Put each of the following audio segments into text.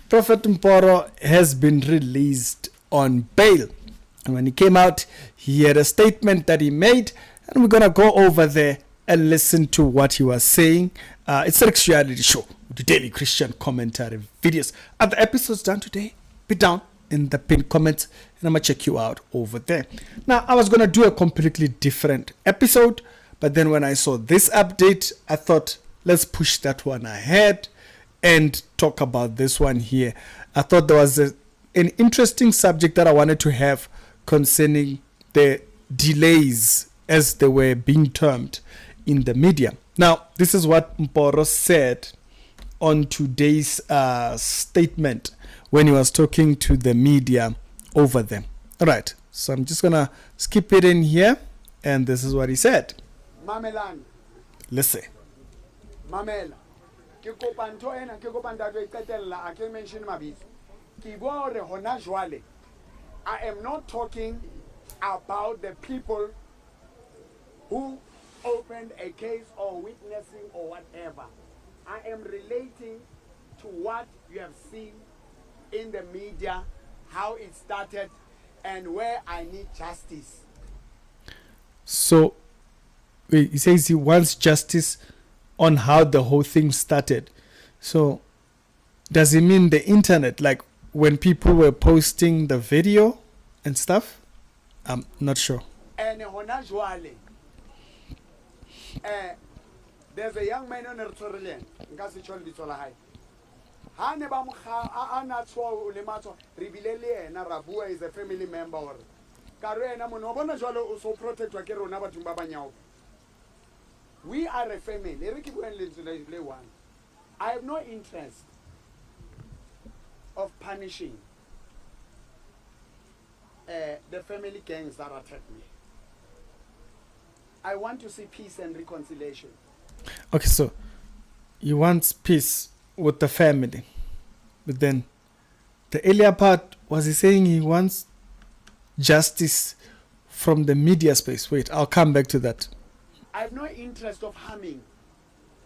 Prophet Mboro has been released on bail. And when he came out, he had a statement that he made, and we're going to go over there and listen to what he was saying. It's a reality show, the daily Christian commentary videos. Are the episodes done today? Be down in the pinned comments, and I'm going to check you out over there. Now, I was going to do a completely different episode, but then when I saw this update, I thought, let's push that one ahead and talk about this one here. I thought there was an interesting subject that I wanted to have concerning the delays, as they were being termed in the media. Now, this is what Mboro said on today's statement when he was talking to the media over there. All right, so I'm just going to skip it in here, and this is what he said. Mamelan. Listen. Mamela. Ke kopa ntho ena ke kopa ntate e qetella a ke mention mabitso. Ke bua hore hona jwale I am not talking about the people who opened a case or witnessing or whatever. I am relating to what you have seen in the media, how it started, and where I need justice. So he says he wants justice on how the whole thing started. So does it mean the internet, like when people were posting the video and stuff? I'm not sure. And there's a young man on the Torrelian, Gassichol Vitolahai. Haneba Anna Twa Lemato, Ribilele, and Arabua is a family member. Karena Monobona Jolo also protect Wakero Nabatumbabanyo. We are a family. I have no interest of punishing the family gangs that attack me. I want to see peace and reconciliation. Okay, so he wants peace with the family. But then the earlier part, was he saying he wants justice from the media space? Wait, I'll come back to that. I have no interest of harming.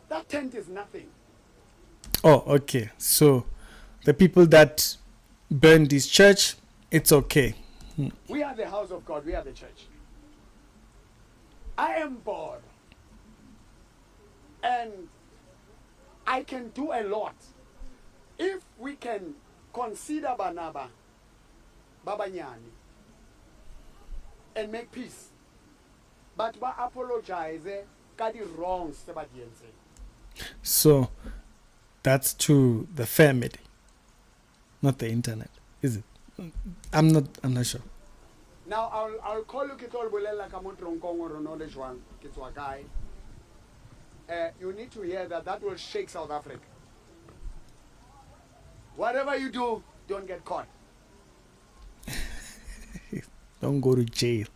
That tent is nothing. Oh, okay. So the people that burned this church, it's okay. We are the house of God. We are the church. I am bored. And I can do a lot. If we can consider Banaba, Babanyani, and make peace. But we apologize for the wrongs. So that's to the family, not the internet, is it? I'm not sure. Now I'll call you Kitol Bulela Kamontronkongo knowledge one Kitwa guy. You need to hear that will shake South Africa. Whatever you do, don't get caught. Don't go to jail.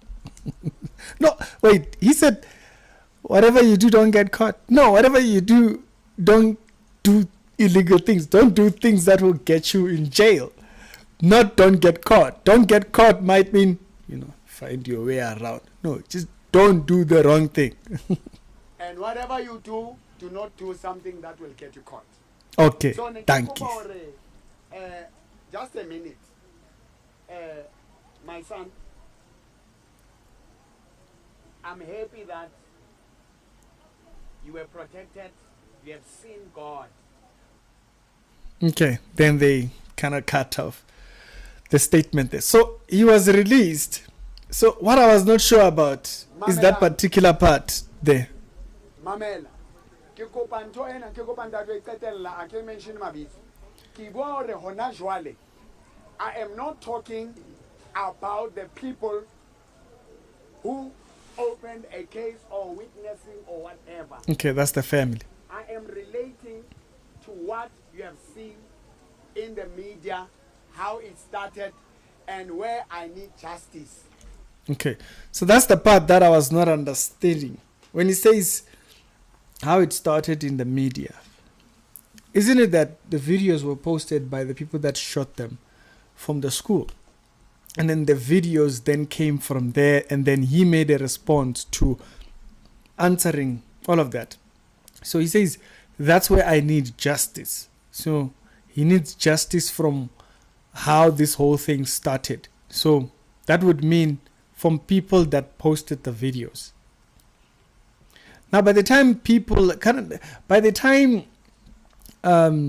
No, wait, he said, whatever you do, don't get caught. No, whatever you do, don't do illegal things. Don't do things that will get you in jail. Not don't get caught. Don't get caught might mean, find your way around. No, just don't do the wrong thing. And whatever you do not do something that will get you caught. Okay, so, thank you. Just a minute. My son, I'm happy that you were protected. You have seen God. Okay, then they kind of cut off the statement there. So he was released. So what I was not sure about is that particular part there. Mamela. Ke kopa ntho ena ke kopa ntate e qetella a ke mention mabitso. Ke bua hore hona jwale I am not talking about the people who opened a case or witnessing or whatever. Okay, that's the family. I am relating to what you have seen in the media, how it started, and where I need justice. Okay, so that's the part that I was not understanding. When he says how it started in the media, isn't it that the videos were posted by the people that shot them from the school? And then the videos then came from there, and then he made a response to answering all of that. So he says, that's where I need justice. So he needs justice from how this whole thing started. So that would mean from people that posted the videos. Now, by the time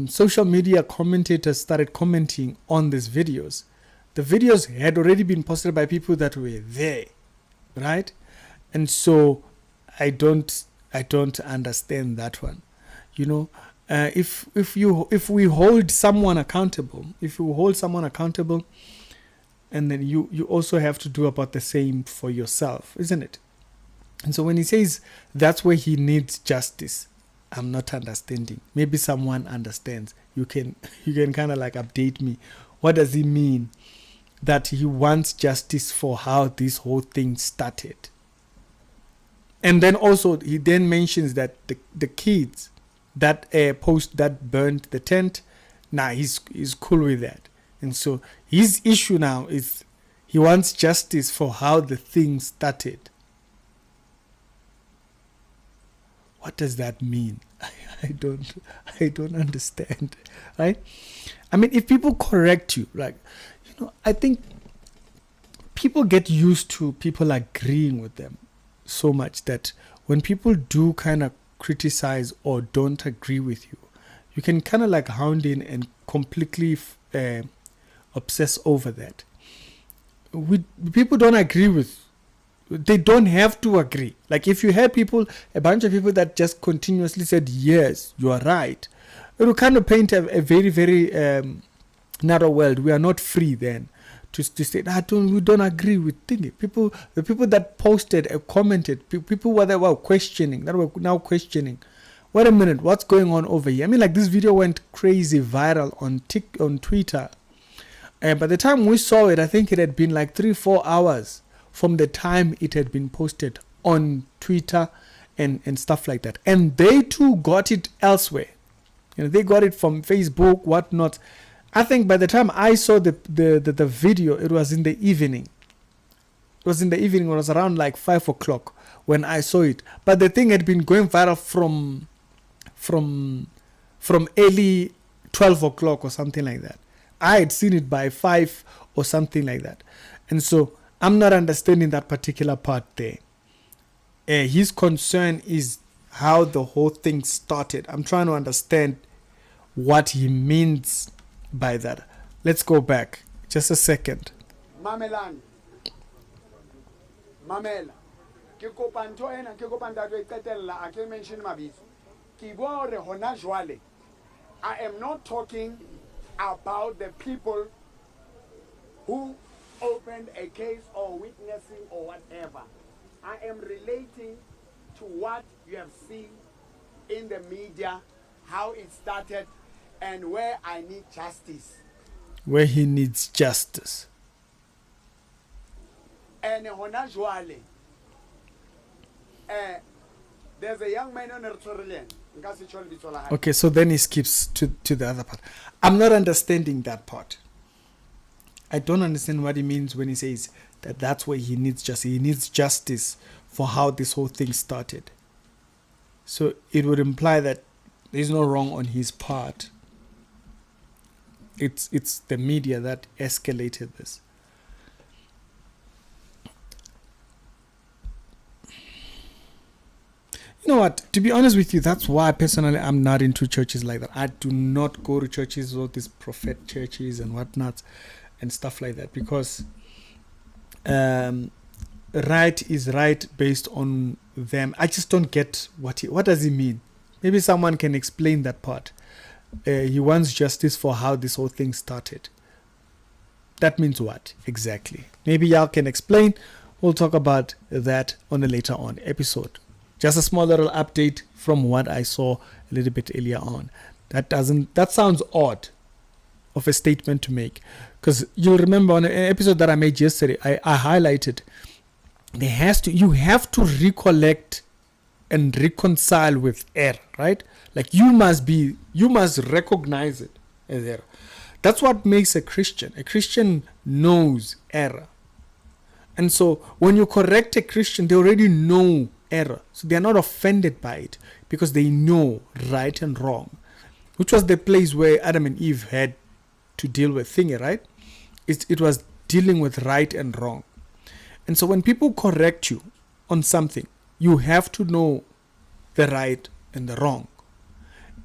social media commentators started commenting on these videos, the videos had already been posted by people that were there, right? And so I don't understand that one. If we hold someone accountable, and then you also have to do about the same for yourself, isn't it? And so when he says that's where he needs justice, I'm not understanding. Maybe someone understands. You can kind of like update me. What does he mean that he wants justice for how this whole thing started? And then also he then mentions that the kids that post that burned the tent, he's cool with that. And so his issue now is he wants justice for how the thing started. What does that mean? I don't understand, right? I mean, if people correct you, I think people get used to people agreeing with them so much that when people do kind of criticize or don't agree with you, you can kind of like hound in and completely obsess over that. People don't agree with. They don't have to agree. Like if you had a bunch of people that just continuously said, yes, you are right, it will kind of paint a very, very narrow world. We are not free then to say, we don't agree with thinking. The people that posted and commented, people were questioning, that were now questioning, wait a minute, what's going on over here? I mean, like this video went crazy viral on Twitter. And by the time we saw it, I think it had been like 3-4 hours from the time it had been posted on Twitter and stuff like that. And they too got it elsewhere. They got it from Facebook, whatnot. I think by the time I saw the video, it was in the evening. It was around like 5 o'clock when I saw it. But the thing had been going viral from early 12 o'clock or something like that. I had seen it by 5 or something like that. And so I'm not understanding that particular part there. His concern is how the whole thing started. I'm trying to understand what he means by that. Let's go back just a second. Mamelani. Mamela. Ke kopa ntho ena ke kopa ntate e qetella a ke mention mabitso. Ke bua hore hona jwale I am not talking about the people who opened a case or witnessing or whatever. I am relating to what you have seen in the media, how it started, and where I need justice. Where he needs justice. And hona jwale, there's a young man on the Okay, so then he skips to the other part. I'm not understanding that part. I don't understand what he means when he says that that's where he needs justice. He needs justice for how this whole thing started. So it would imply that there's no wrong on his part. It's the media that escalated this. You know what? To be honest with you, that's why personally I'm not into churches like that. I do not go to churches or these prophet churches and whatnot and stuff like that, because right is right based on them. I just don't get what does he mean. Maybe someone can explain that part. He wants justice for how this whole thing started. That means what exactly? Maybe y'all can explain. We'll talk about that on a later on episode. Just a small little update from what I saw a little bit earlier on. That sounds odd of a statement to make, because you'll remember on an episode that I made yesterday, I highlighted you have to recollect and reconcile with error, right? Like you must recognize it as error. That's what makes a Christian. A Christian knows error. And so when you correct a Christian, they already know error. So they are not offended by it because they know right and wrong. which was the place where Adam and Eve had to deal with thingy, right? It was dealing with right and wrong. And so when people correct you on something, you have to know the right and the wrong.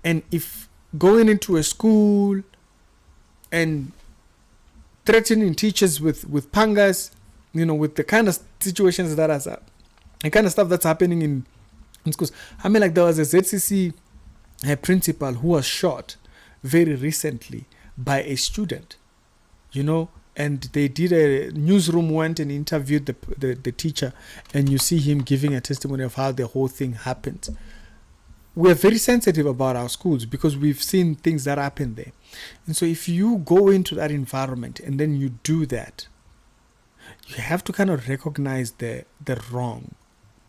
And if going into a school and threatening teachers with pangas, with the kind of situations that are, the kind of stuff that's happening in schools. I mean, like there was a ZCC principal who was shot very recently by a student, and they did a newsroom went and interviewed the teacher, and you see him giving a testimony of how the whole thing happened. We're very sensitive about our schools because we've seen things that happen there. And so if you go into that environment and then you do that, you have to kind of recognize the wrong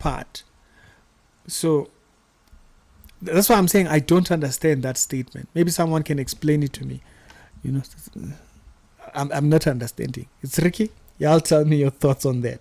part. So that's why I'm saying I don't understand that statement. Maybe someone can explain it to me. I'm not understanding. It's Ricky. Y'all tell me your thoughts on that.